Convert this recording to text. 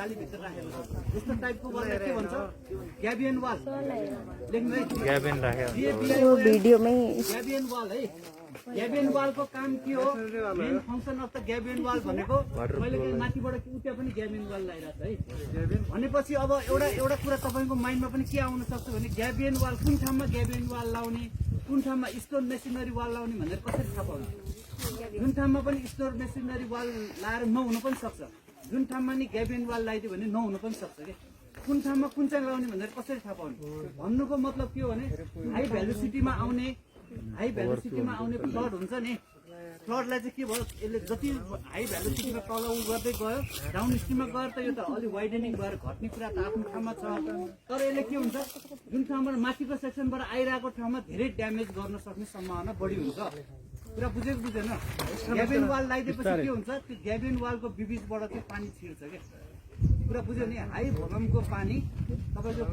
जालीभित्र राखेको छ। यस्तो टाइपको वाललाई के भन्छ? ग्याबियन वाल। लेख्नु है, ग्याबियन राख्यो भिडियोमै ग्याबियन वाल है। ग्याबियन वालको काम के हो? Main function of the gabion wall भनेको कहिलेकाहीँ माथिबाट उता पनि ग्याबियन वाल लगाइरहेको छ है। भनेपछि अब एउटा कुरा तपाईँको माइन्डमा पनि के आउन सक्छ भने ग्याबियन वाल कुन ठाउँमा ग्याबियन वाल लाउने, कुन ठाउँमा स्टोन मेसिनरी वाल लाउने भनेर कसरी थाहा पाउने? जुन ठाउँमा पनि स्टोर मेसिनरी वाल लाएर नहुन पनि सक्छ, जुन ठाउँमा नि ग्याबियन वाल लगाइदियो भने नहुन पनि सक्छ कि। कुन ठाउँमा कुन चाहिँ लाउने भनेर कसरी थाहा पाउने? भन्नुको मतलब के हो भने हाई भ्यालुसिटीमा आउने फ्लड हुन्छ नि, फ्लडलाई चाहिँ के भयो, यसले जति हाई भ्यालुसिटीमा तल उ गर्दै गयो डाउन स्ट्रिममा गएर त यो त अलि वाइडनिङ भएर घट्ने कुरा त आफ्नो ठाउँमा छ। तर यसले के हुन्छ, जुन ठाउँबाट माथिको सेक्सनबाट आइरहेको ठाउँमा धेरै ड्यामेज गर्न सक्ने सम्भावना बढी हुन्छ। कुरा बुझेको बुझेन? ग्याबियन वाल लगाइदिएपछि के हुन्छ, त्यो ग्याबियन वालको बिबिचबाट चाहिँ पानी छिर्छ क्या। कुरा बुझ्यो नि? हाई भोल्युमको पानी तपाईँको